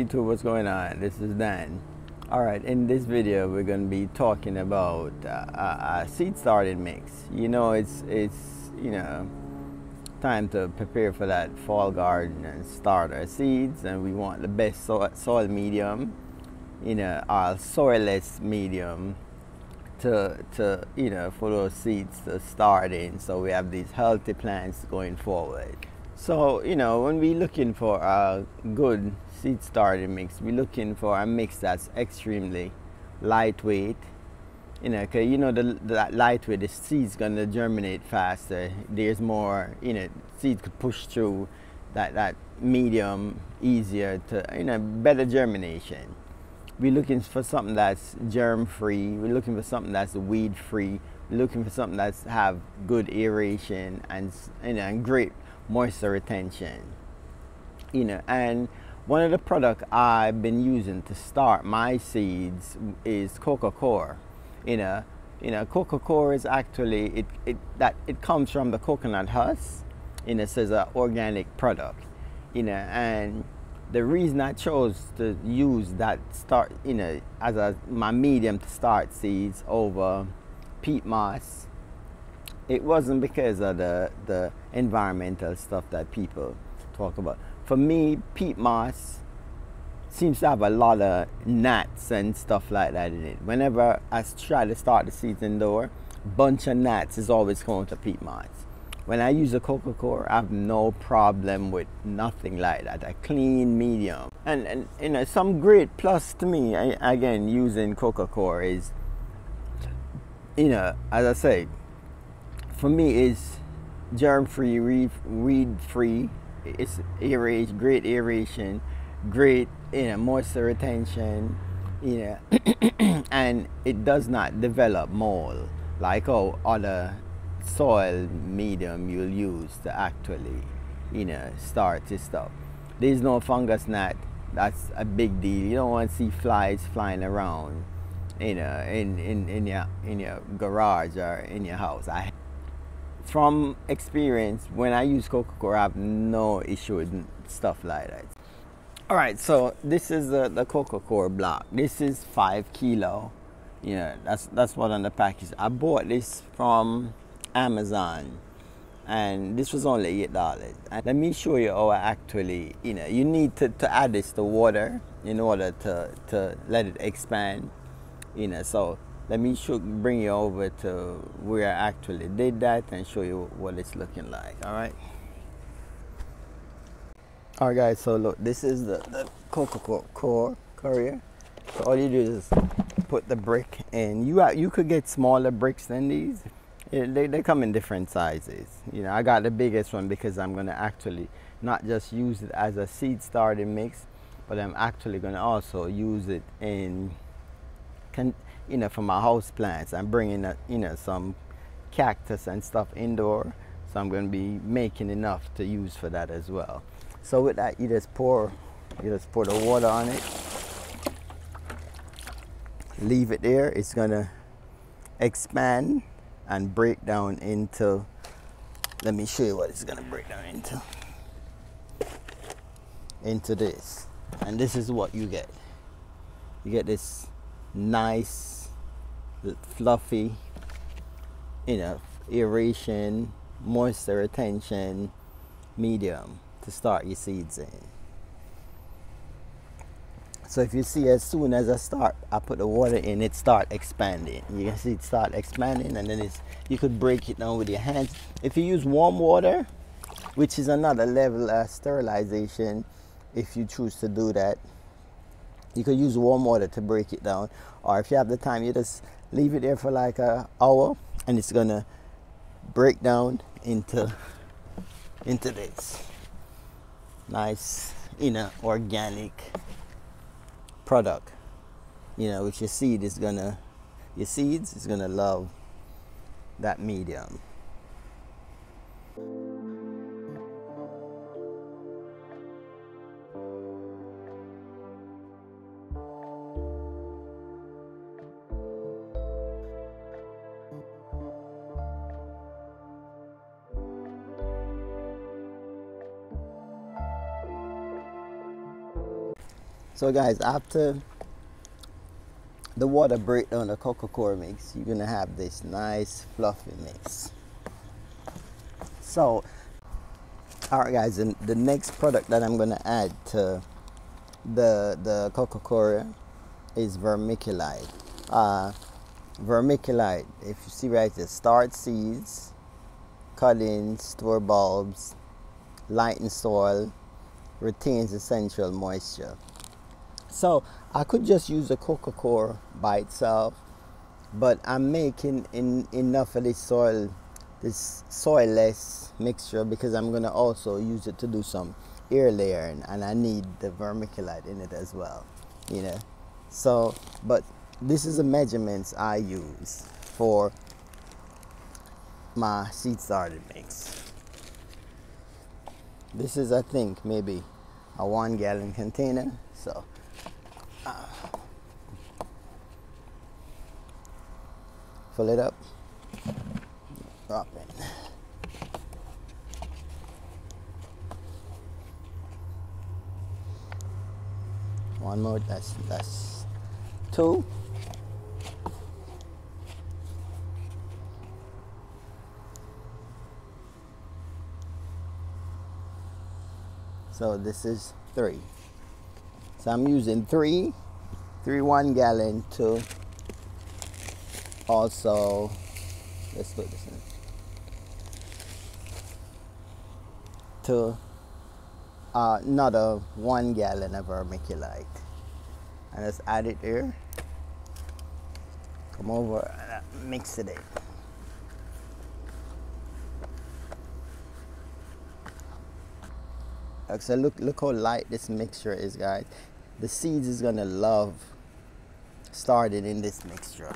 YouTube, what's going on? This is Dan. Alright, in this video we're going to be talking about a seed starting mix. You know, it's time to prepare for that fall garden and start our seeds, and we want the best soil medium, our soilless medium to for those seeds to start in, so we have these healthy plants going forward. So, when we're looking for a good seed starting mix, we're looking for a mix that's extremely lightweight. Cause the lightweight, the seed's gonna germinate faster. There's more, seeds could push through that medium easier to, better germination. We're looking for something that's germ-free. We're looking for something that's weed-free. We're looking for something that's have good aeration and great moisture retention. And one of the products I've been using to start my seeds is Coco Coir. Coco Coir is actually it comes from the coconut husk. It's an organic product. And the reason I chose to use that as my medium to start seeds over peat moss, it wasn't because of the environmental stuff that people talk about. For me, peat moss seems to have a lot of gnats and stuff like that in it. Whenever I try to start the seeds indoor, bunch of gnats is always going to peat moss. When I use a Coco Coir, I have no problem with nothing like that. A clean medium. And some great plus to me, again, using Coco Coir is, as I say, for me is germ-free, weed-free. It's great aeration, great moisture retention, and it does not develop mold like other soil medium you'll use to actually start this stuff. There's no fungus gnat. That's a big deal. You don't want to see flies flying around in your garage or in your house. From experience, when I use Coco Coir, I have no issue with stuff like that. Alright, so this is the Coco Coir block. This is 5 kilo. That's what on the package. I bought this from Amazon, and this was only $8. And let me show you how I actually, you need to add this to water in order to let it expand. So let me bring you over to where I actually did that and show you what it's looking like. Alright guys, so look, this is the Coco Coir. So all you do is put the brick in. You could get smaller bricks than these. They come in different sizes. I got the biggest one because I'm going to actually not just use it as a seed starting mix, but I'm actually going to also use it in for my house plants. I'm bringing some cactus and stuff indoor, so I'm going to be making enough to use for that as well. So with that, you just pour the water on it, leave it there. It's going to expand and break down into, let me show you what it's going to break down into this. And this is what you get. You get this nice, fluffy, aeration, moisture retention medium to start your seeds in. So if you see, as soon as I put the water in, it start expanding. You can see it start expanding, and then you could break it down with your hands. If you use warm water, which is another level of sterilization, if you choose to do that, you could use warm water to break it down. Or if you have the time, you just leave it there for like an hour, and it's gonna break down into this nice, organic product, which your seeds is gonna love that medium. So guys, after the water break down the cocoa mix, you're gonna have this nice fluffy mix. So alright guys, and the next product that I'm gonna add to the cocoa is vermiculite. Vermiculite, if you see right there, start seeds, cuttings, store bulbs, lighten soil, retains essential moisture. So I could just use the cocoa coir by itself, but I'm making enough of this soilless mixture because I'm gonna also use it to do some air layering, and I need the vermiculite in it as well, you know. So, but this is the measurements I use for my seed starter mix. This is, I think, maybe a 1 gallon container. So fill it up, drop in. One more, that's 2. So this is 3. So I'm using 3 1 gallon to also, let's put this in, to another 1 gallon of vermiculite. And let's add it here. Come over and mix it in. So look how light this mixture is, guys. The seeds is gonna love starting in this mixture.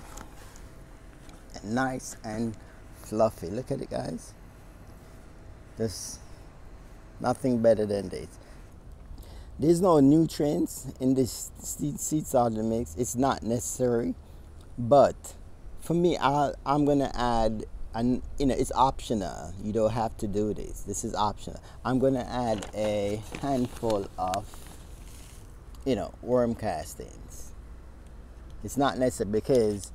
And nice and fluffy. Look at it, guys. There's nothing better than this. There's no nutrients in this seed starter mix. It's not necessary, but for me, I'm gonna add. And it's optional. You don't have to do this. This is optional. I'm gonna add a handful of, worm castings. It's not necessary because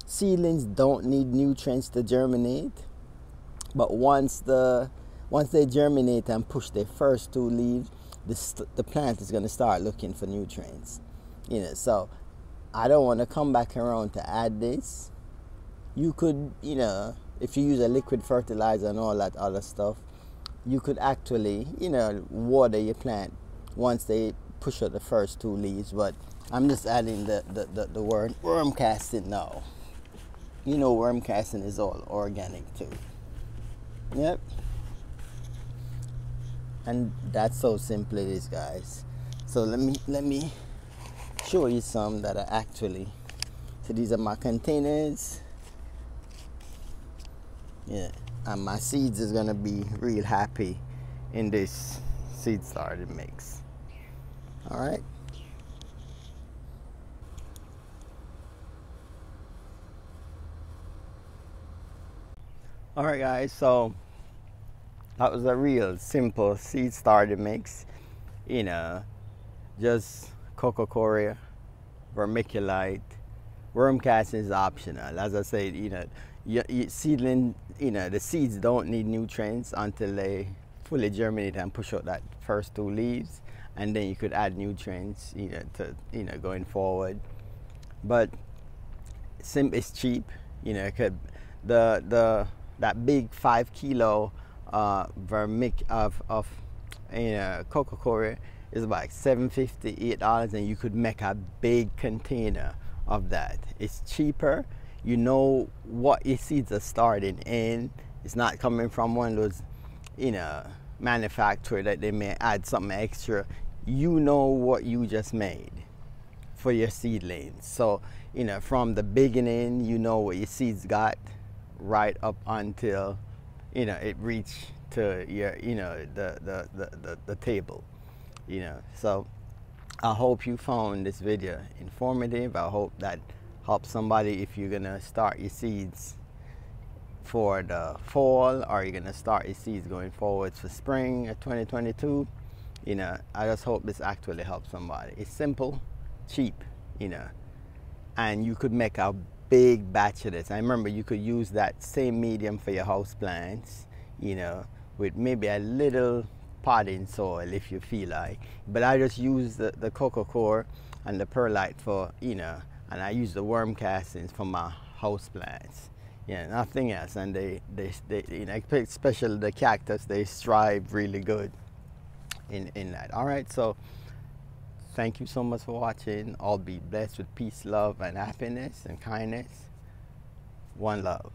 seedlings don't need nutrients to germinate. But once they germinate and push their first 2 leaves, the plant is gonna start looking for nutrients. So I don't want to come back around to add this. You could, if you use a liquid fertilizer and all that other stuff, you could actually, water your plant once they push out the first 2 leaves. But I'm just adding the word worm casting now. Worm casting is all organic too. Yep. And that's so simple it is, guys. So let me show you some that are actually. So these are my containers. Yeah, and my seeds is gonna be real happy in this seed starter mix. All right. All right, guys. So that was a real simple seed starter mix. Just cocoa coir, vermiculite. Worm casting is optional. As I said, seedling, the seeds don't need nutrients until they fully germinate and push out that first 2 leaves, and then you could add nutrients, to going forward. But it's cheap, that big 5 kilo vermic of cocoa coir is about $7.50, $8, and you could make a big container of that. It's cheaper. You know what your seeds are starting in. It's not coming from one of those, manufacturer that they may add something extra. You know what you just made for your seedlings. So, from the beginning, you know what your seeds got right up until, it reached to your, the table, So I hope you found this video informative. I hope that helps somebody if you're gonna start your seeds for the fall, or you're gonna start your seeds going forward for spring of 2022. You know, I just hope this actually helps somebody. It's simple, cheap, you know, and you could make a big batch of this. I remember you could use that same medium for your house plants, you know, with maybe a little potting soil if you feel like. But I just use the cocoa core and the perlite for, you know, and I use the worm castings for my house plants. Yeah, nothing else. And they you know, especially the cactus, they thrive really good in that. All right, so thank you so much for watching. All be blessed with peace, love, and happiness and kindness. One love.